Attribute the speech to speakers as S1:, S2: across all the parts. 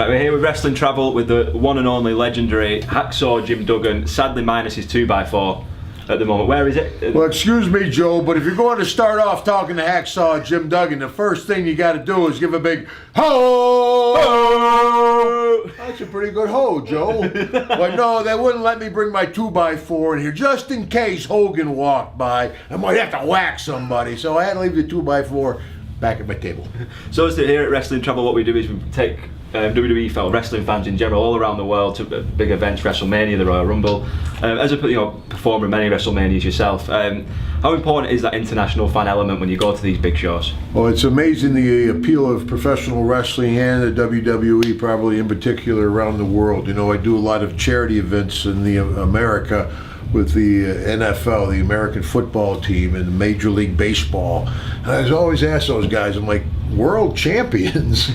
S1: Right, we're here with Wrestling Travel with the one and only legendary Hacksaw Jim Duggan, sadly minus his 2x4 at the moment. Where is it?
S2: Well, excuse me, Joe, but if you're going to start off talking to Hacksaw Jim Duggan, the first thing you got to do is give a big ho!
S1: Oh!
S2: That's a pretty good ho, Joe. But no, they wouldn't let me bring my 2x4 in here just in case Hogan walked by. I might have to whack somebody, so I had to leave the 2x4 back at my table.
S1: So here at Wrestling Travel, what we do is we take WWE felt wrestling fans in general all around the world to big events, WrestleMania, the Royal Rumble. As a performer in many WrestleManias yourself, how important is that international fan element when you go to these big shows?
S2: Well, it's amazing the appeal of professional wrestling and the WWE, probably in particular, around the world. You know, I do a lot of charity events in America with the NFL, the American football team, and Major League Baseball. And I was always asked those guys, I'm like, world champions?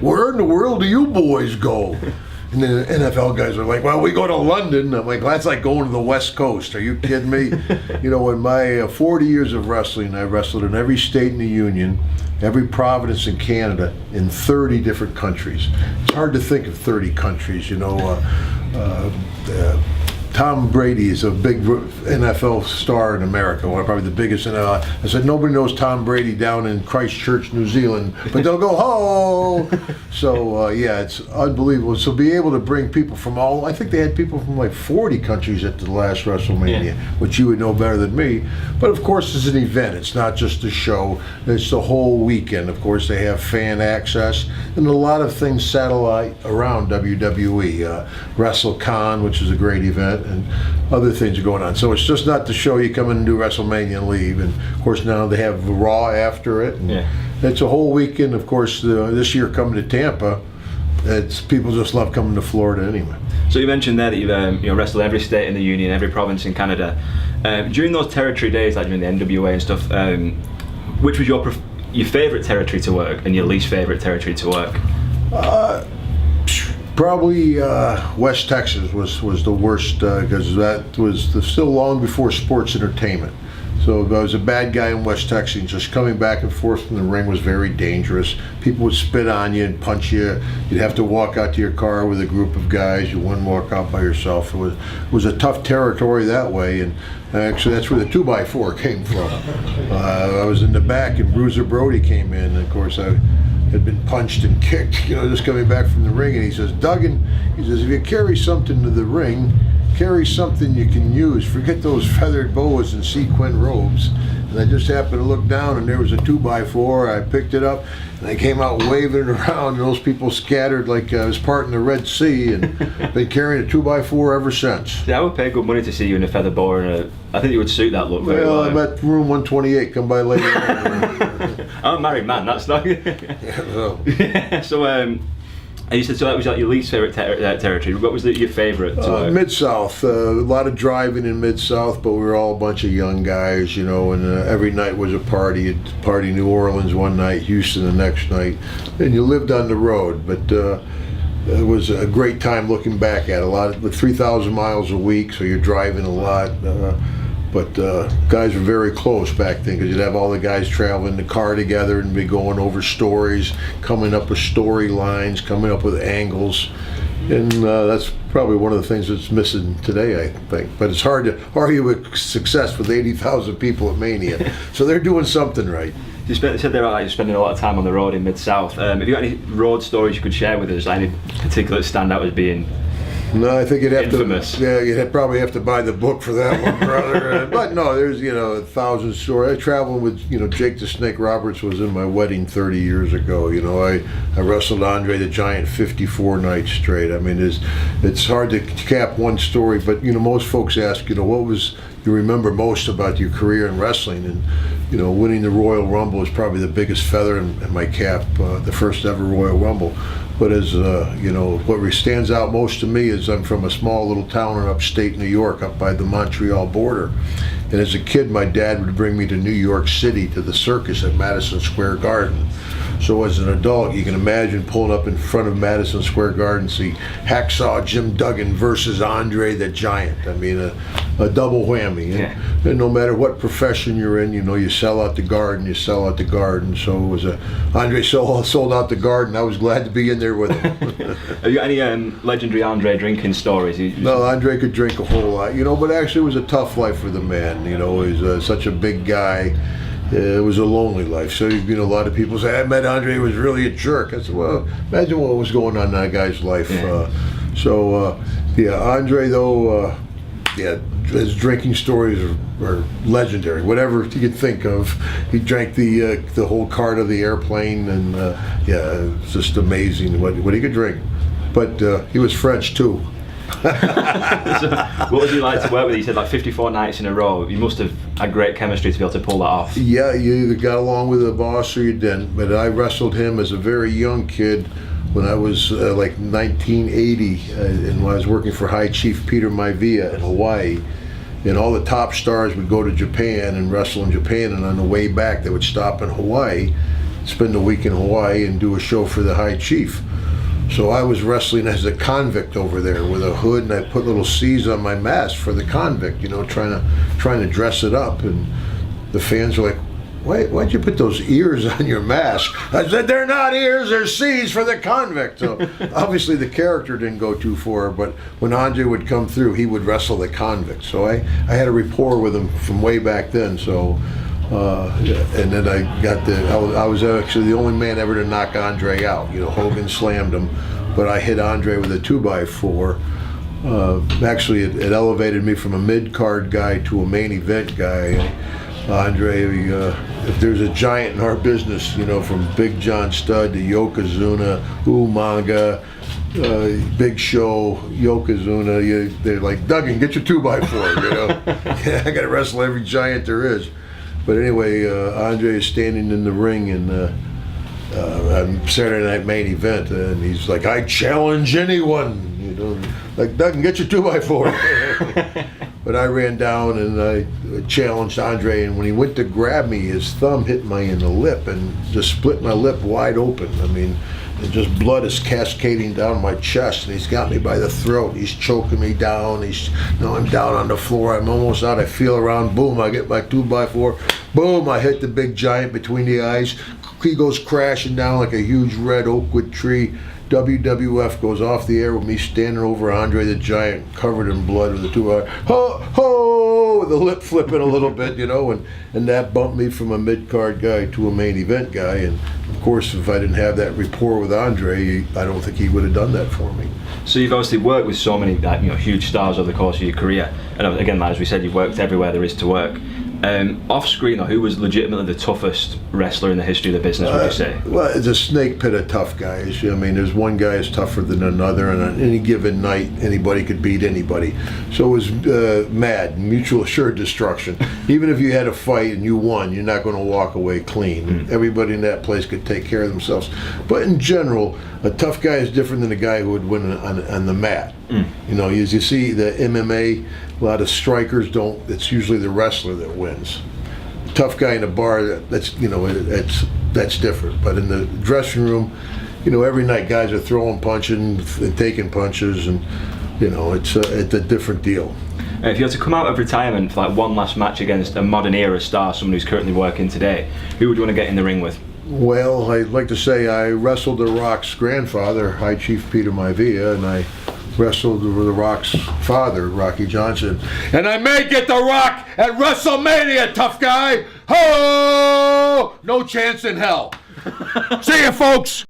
S2: Where in the world do you boys go? And the NFL guys are like, well, we go to London. I'm like, well, that's like going to the West Coast. Are you kidding me? You know, in my 40 years of wrestling, I wrestled in every state in the Union, every province in Canada, in 30 different countries. It's hard to think of 30 countries, you know. Tom Brady is a big NFL star in America, probably the biggest. I said, nobody knows Tom Brady down in Christchurch, New Zealand, but they'll go, ho! So, yeah, it's unbelievable. So be able to bring people from all, I think they had people from like 40 countries at the last WrestleMania, which you would know better than me. But of course, it's an event. It's not just a show. It's the whole weekend. Of course, they have fan access and a lot of things satellite around WWE. WrestleCon, which is a great event, and other things are going on. So it's just not the show you come in and do WrestleMania and leave. And of course now they have Raw after it. And it's a whole weekend. Of course, this year coming to Tampa, it's people just love coming to Florida anyway.
S1: So you mentioned there that you've wrestled every state in the Union, every province in Canada. During those territory days, like during the NWA and stuff, which was your favourite territory to work and your least favourite territory to work?
S2: Probably West Texas was the worst because that was still long before sports entertainment. So if I was a bad guy in West Texas, just coming back and forth from the ring was very dangerous. People would spit on you and punch you. You'd have to walk out to your car with a group of guys. You wouldn't walk out by yourself. It was a tough territory that way, and actually that's where the 2x4 came from. I was in the back and Bruiser Brody came in, and of course I had been punched and kicked, just coming back from the ring, and he says, Duggan, he says, if you carry something to the ring, carry something you can use. Forget those feathered boas and sequin robes. And I just happened to look down, and there was a 2x4. I picked it up, and I came out waving it around, and those people scattered like I was parting the Red Sea, and been carrying a 2x4 ever since.
S1: Yeah, I would pay good money to see you in a feather boa, and I think you would suit that look very well.
S2: I'm at room 128. Come by later.
S1: I'm a married man. That's not. So, you said so that was like your least favourite territory. What was your favourite?
S2: Mid-South. A lot of driving in Mid-South, but we were all a bunch of young guys, and every night was a party. You'd party New Orleans one night, Houston the next night, and you lived on the road. But it was a great time looking back at it. 3,000 miles a week, so you're driving a lot. But guys were very close back then because you'd have all the guys traveling the car together and be going over stories, coming up with storylines, coming up with angles. And that's probably one of the things that's missing today, I think. But it's hard to argue with success with 80,000 people at Mania. So they're doing something right.
S1: You said there you're spending a lot of time on the road in Mid-South. Have you got any road stories you could share with us? Any particular stand out as being
S2: No, I think you'd have
S1: infamous?
S2: You'd probably have to buy the book for that one, brother. But no, there's 1,000 stories. I traveled with Jake the Snake Roberts was in my wedding 30 years ago. I wrestled Andre the Giant 54 nights straight. I mean, it's hard to cap one story, but most folks ask, what was you remember most about your career in wrestling? And winning the Royal Rumble is probably the biggest feather in my cap, the first ever Royal Rumble. But as what stands out most to me is I'm from a small little town in upstate New York, up by the Montreal border. And as a kid, my dad would bring me to New York City to the circus at Madison Square Garden. So as an adult, you can imagine pulling up in front of Madison Square Garden, see Hacksaw Jim Duggan versus Andre the Giant. I mean, a double whammy. And no matter what profession you're in, you sell out the Garden, you sell out the Garden. So it was Andre sold out the Garden. I was glad to be in there with him.
S1: Have you got any legendary Andre drinking stories?
S2: No, Andre could drink a whole lot, but actually it was a tough life for the man. He was such a big guy. It was a lonely life. So, a lot of people say, I met Andre, he was really a jerk. I said, well, imagine what was going on in that guy's life. Andre, though, his drinking stories are legendary. Whatever you could think of, he drank the whole cart of the airplane, and it's just amazing what he could drink. But he was French too.
S1: So, what was he like to work with? He said like 54 nights in a row. You must have had great chemistry to be able to pull that off.
S2: Yeah, you either got along with the boss or you didn't. But I wrestled him as a very young kid when I was like 1980, and when I was working for High Chief Peter Maivia in Hawaii. And all the top stars would go to Japan and wrestle in Japan, and on the way back they would stop in Hawaii, spend a week in Hawaii, and do a show for the High Chief. So I was wrestling as a convict over there with a hood, and I put little C's on my mask for the convict, trying to dress it up. And the fans were like, why'd you put those ears on your mask? I said, they're not ears, they're C's for the convict. So obviously the character didn't go too far, but when Andre would come through, he would wrestle the convict. So I had a rapport with him from way back then. So. And then I was actually the only man ever to knock Andre out. Hogan slammed him, but I hit Andre with a 2x4. Actually, it elevated me from a mid-card guy to a main event guy. Andre, if there's a giant in our business, from Big John Studd to Yokozuna, Umaga, Big Show, Yokozuna, they're like, Duggan, get your 2x4, I got to wrestle every giant there is. But anyway, Andre is standing in the ring and on Saturday Night Main Event, and he's like, I challenge anyone, like, Duggan, get your 2x4. But I ran down and I challenged Andre, and when he went to grab me, his thumb hit me in the lip and just split my lip wide open. I mean, and just blood is cascading down my chest, and he's got me by the throat. He's choking me down. I'm down on the floor. I'm almost out. I feel around. Boom! I get my 2x4. Boom! I hit the big giant between the eyes. He goes crashing down like a huge red oakwood tree. WWF goes off the air with me standing over Andre the Giant, covered in blood with the 2x4. Ho ho! With the lip flipping a little bit, and that bumped me from a mid-card guy to a main event guy. And of course, if I didn't have that rapport with Andre, I don't think he would have done that for me.
S1: So you've obviously worked with so many huge stars over the course of your career, and again, as we said, you've worked everywhere there is to work. Off screen, though, who was legitimately the toughest wrestler in the history of the business, would you say?
S2: Well, it's a snake pit of tough guys. I mean, there's one guy is tougher than another, and on any given night, anybody could beat anybody. So it was mutual assured destruction. Even if you had a fight and you won, you're not going to walk away clean. Everybody in that place could take care of themselves. But in general, a tough guy is different than a guy who would win on the mat. As you see, the MMA, a lot of strikers don't. It's usually the wrestler that wins. A tough guy in a bar, that's different. But in the dressing room, every night guys are throwing punches and taking punches, and it's a different deal.
S1: If you had to come out of retirement for like one last match against a modern era star, someone who's currently working today, who would you want to get in the ring with?
S2: Well, I'd like to say I wrestled The Rock's grandfather, High Chief Peter Maivia, and I wrestled The Rock's father, Rocky Johnson. And I may get The Rock at WrestleMania, tough guy! Ho! No chance in hell. See you, folks!